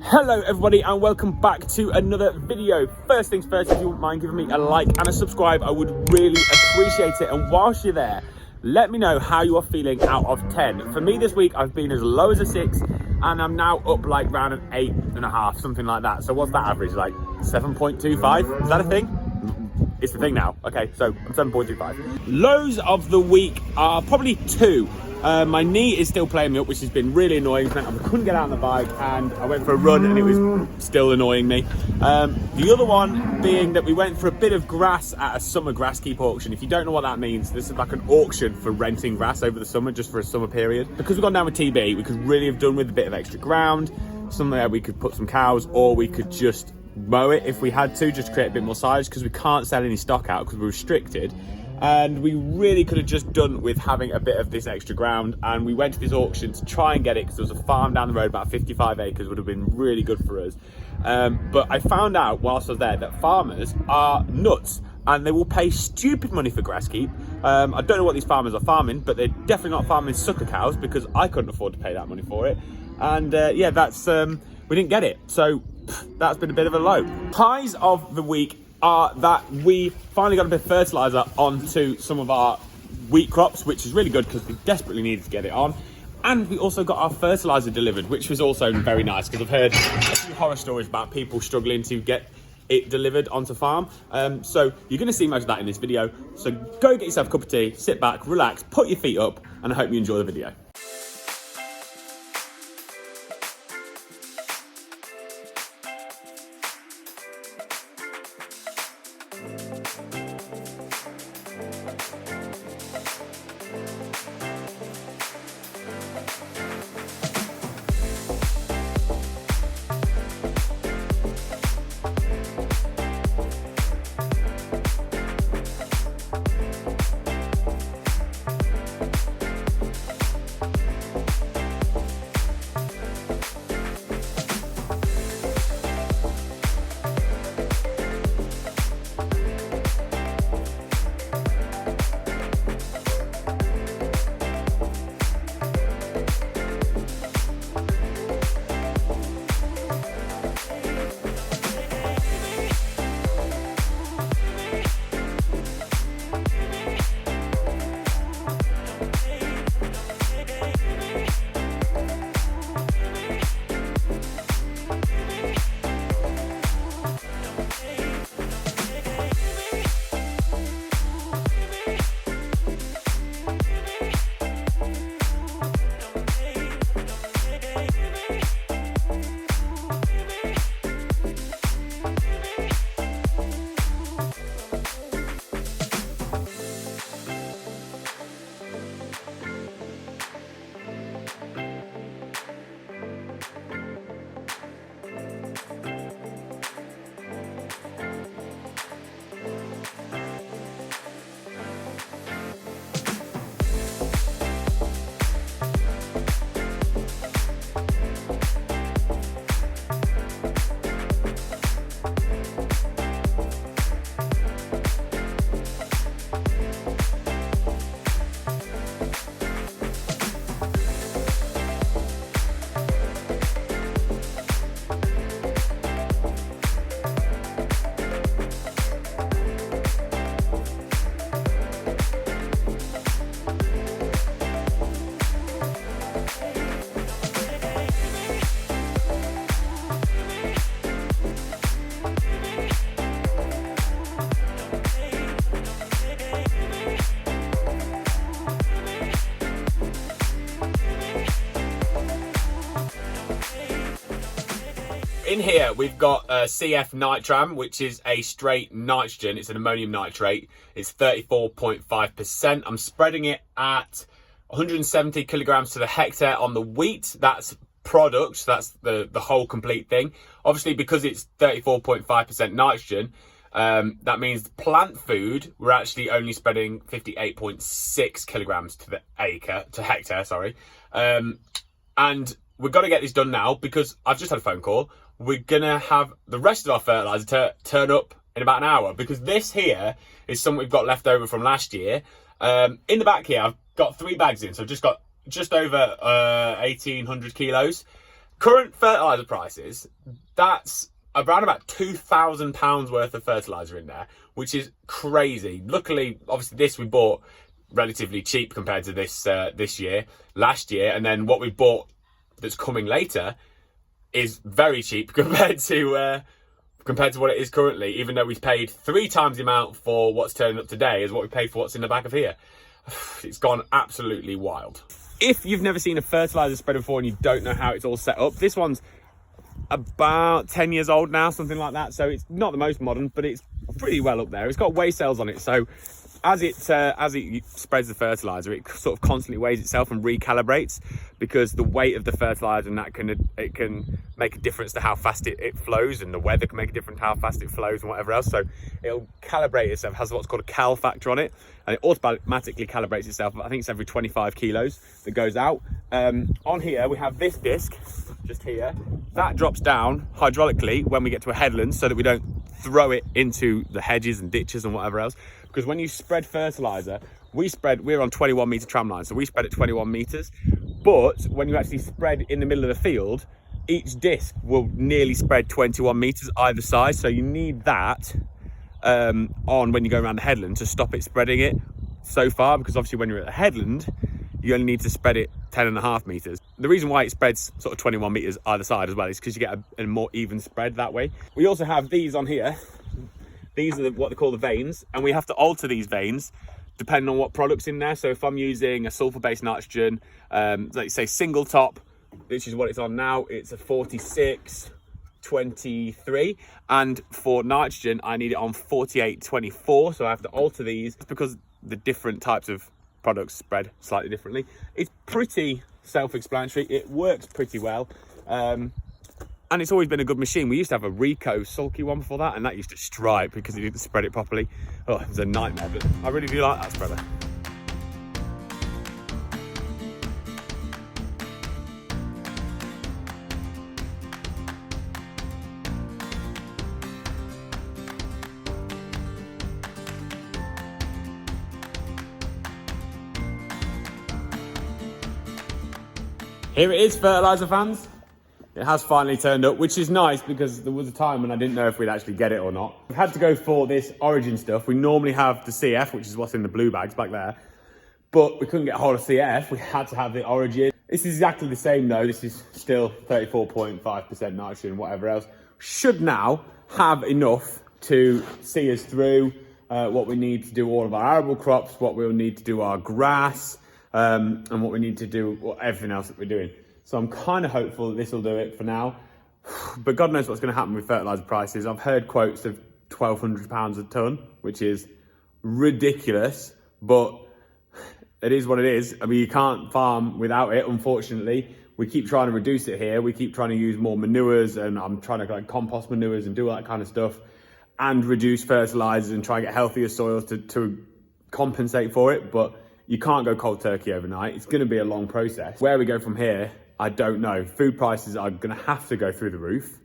Hello everybody and welcome back to another video. First things first, if you wouldn't mind giving me a like and a subscribe, I would really appreciate it. And whilst you're there, let me know how you are feeling out of 10. For me this week, I've been as low as a 6 and I'm now up like around an 8.5, something like that. So what's that average, like 7.25? Is that a thing? It's the thing now. Okay, so I'm 7.25. Lows of the week are probably 2. My knee is still playing me up, which has been really annoying. I couldn't get out on the bike and I went for a run and it was still annoying me. The other one being that we went for a bit of grass at a summer grass keep auction. If you don't know what that means, this is like an auction for renting grass over the summer, just for a summer period. Because we've gone down with TB, we could really have done with a bit of extra ground, somewhere we could put some cows, or we could just mow it if we had to, just create a bit more silage, because we can't sell any stock out because we're restricted. And we really could have just done with having a bit of this extra ground, and we went to this auction to try and get it because there was a farm down the road, about 55 acres, would have been really good for us. But I found out whilst I was there that farmers are nuts and they will pay stupid money for grass keep. I don't know what these farmers are farming, but they're definitely not farming sucker cows because I couldn't afford to pay that money for it. And yeah, that's we didn't get it, so that's been a bit of a low. Highs of the week are that we finally got a bit of fertilizer onto some of our wheat crops, which is really good because we desperately needed to get it on. And we also got our fertilizer delivered, which was also very nice because I've heard a few horror stories about people struggling to get it delivered onto farm. So you're going to see most of that in this video. So go get yourself a cup of tea, sit back, relax, put your feet up, and I hope you enjoy the video. In here, we've got CF Nitram, which is a straight nitrogen. It's an ammonium nitrate. It's 34.5%. I'm spreading it at 170 kilograms to the hectare on the wheat. That's product. That's the whole complete thing. Obviously, because it's 34.5% nitrogen, that means plant food, we're actually only spreading 58.6 kilograms to the hectare, sorry. And we've got to get this done now because I've just had a phone call. We're going to have the rest of our fertilizer turn up in about an hour because this here is something we've got left over from last year. In the back here, I've got 3 bags in, so I've just got just over 1,800 kilos. Current fertiliser prices, that's around about £2,000 worth of fertiliser in there, which is crazy. Luckily, obviously this we bought relatively cheap compared to this year, last year, and then what we bought that's coming later is very cheap compared to what it is currently, even though we've paid 3 times the amount for what's turning up today as what we paid for what's in the back of here. It's gone absolutely wild. If you've never seen a fertiliser spreader before and you don't know how it's all set up, this one's about 10 years old now, something like that. So it's not the most modern, but it's pretty well up there. It's got weigh cells on it, so as it spreads the fertiliser, it sort of constantly weighs itself and recalibrates, because the weight of the fertiliser and that it can make a difference to how fast it flows, and the weather can make a difference to how fast it flows and whatever else. So it'll calibrate itself. It has what's called a cal factor on it, and it automatically calibrates itself. I think it's every 25 kilos that goes out. On here we have this disc just here that drops down hydraulically when we get to a headland, so that we don't throw it into the hedges and ditches and whatever else. Because when you spread fertiliser, we're on 21 metre tram line, so we spread at 21 metres. But when you actually spread in the middle of the field, each disc will nearly spread 21 metres either side. So you need that on when you go around the headland to stop it spreading it so far, because obviously when you're at the headland, you only need to spread it 10.5 metres. The reason why it spreads sort of 21 metres either side as well is because you get a more even spread that way. We also have these on here. These are what they call the veins, and we have to alter these veins depending on what product's in there. So if I'm using a sulfur-based nitrogen, like say single top, which is what it's on now, it's a 4623, and for nitrogen I need it on 4824. So I have to alter these because the different types of products spread slightly differently. It's pretty self-explanatory. It works pretty well. And it's always been a good machine. We used to have a Rico sulky one before that, and that used to stripe because it didn't spread it properly. Oh, it was a nightmare, but I really do like that spreader. Here it is, fertiliser fans. It has finally turned up, which is nice because there was a time when I didn't know if we'd actually get it or not. We've had to go for this Origin stuff. We normally have the CF, which is what's in the blue bags back there, but we couldn't get a hold of CF. We had to have the Origin. This is exactly the same though. This is still 34.5% nitrogen, whatever else. Should now have enough to see us through what we need to do all of our arable crops, what we'll need to do our grass, and what we need to do, everything else that we're doing. So I'm kind of hopeful that this will do it for now. But God knows what's going to happen with fertiliser prices. I've heard quotes of £1,200 a tonne, which is ridiculous, but it is what it is. I mean, you can't farm without it, unfortunately. We keep trying to reduce it here. We keep trying to use more manures, and I'm trying to compost manures and do all that kind of stuff, and reduce fertilisers and try and get healthier soils to compensate for it. But you can't go cold turkey overnight. It's going to be a long process. Where we go from here, I don't know. Food prices are going to have to go through the roof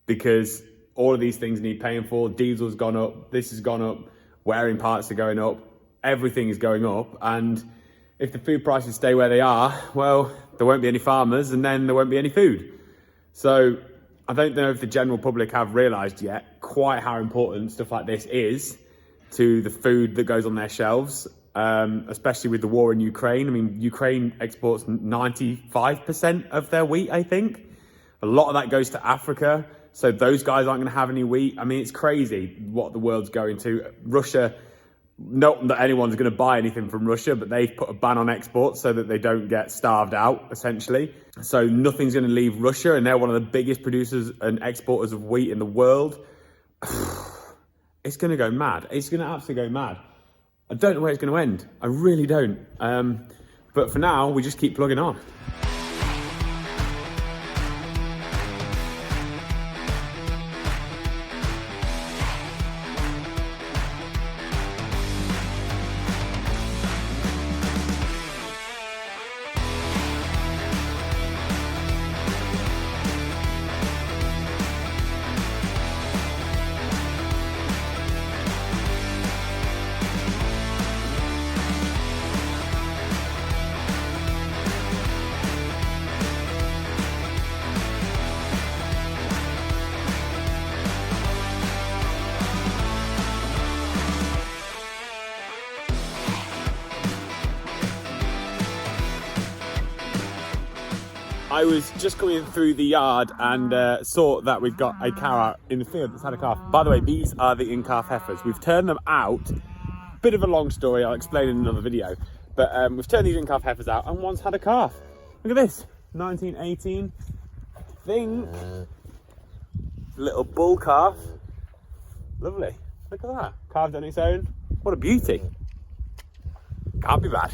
because all of these things need paying for. Diesel's gone up, this has gone up, wearing parts are going up, everything is going up. And if the food prices stay where they are, well, there won't be any farmers and then there won't be any food. So I don't know if the general public have realised yet quite how important stuff like this is to the food that goes on their shelves. Especially with the war in Ukraine. I mean, Ukraine exports 95% of their wheat, I think. A lot of that goes to Africa, so those guys aren't going to have any wheat. I mean, it's crazy what the world's going to. Russia, not that anyone's going to buy anything from Russia, but they've put a ban on exports so that they don't get starved out, essentially. So nothing's going to leave Russia, and they're one of the biggest producers and exporters of wheat in the world. It's going to go mad. It's going to absolutely go mad. I don't know where it's going to end. I really don't. But for now, we just keep plugging on. I was just coming through the yard and saw that we've got a cow out in the field that's had a calf. By the way, these are the in-calf heifers. We've turned them out. Bit of a long story, I'll explain in another video. But we've turned these in-calf heifers out and one's had a calf. Look at this, 1918, I think. Little bull calf. Lovely, look at that, carved on its own. What a beauty. Can't be bad.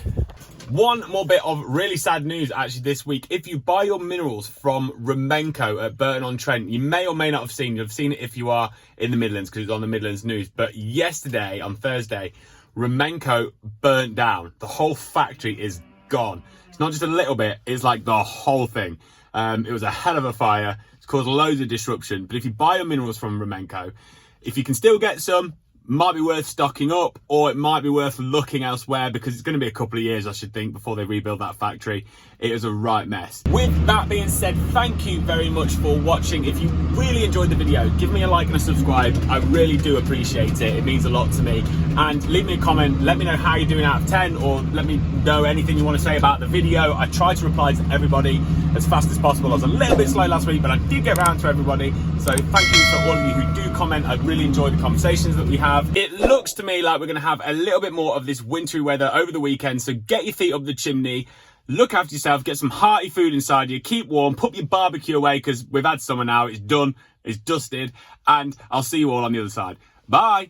One more bit of really sad news actually this week. If you buy your minerals from Rumenco at Burton-on-Trent, you may or may not have seen, you've seen it if you are in the Midlands because it's on the Midlands news. But yesterday, on Thursday, Rumenco burnt down. The whole factory is gone. It's not just a little bit, it's like the whole thing. It was a hell of a fire. It's caused loads of disruption. But if you buy your minerals from Rumenco, if you can still get some, might be worth stocking up, or it might be worth looking elsewhere because it's going to be a couple of years, I should think, before they rebuild that factory. It is a right mess. With that being said, thank you very much for watching. If you really enjoyed the video, give me a like and a subscribe. I really do appreciate it. It means a lot to me. And leave me a comment. Let me know how you're doing out of 10, or let me know anything you want to say about the video. I try to reply to everybody as fast as possible. I was a little bit slow last week, but I did get around to everybody. So thank you for all of you who do comment. I really enjoy the conversations that we have. It looks to me like we're going to have a little bit more of this wintry weather over the weekend. So get your feet up the chimney. Look after yourself, get some hearty food inside you, keep warm, put your barbecue away because we've had summer now, it's done, it's dusted, and I'll see you all on the other side. Bye.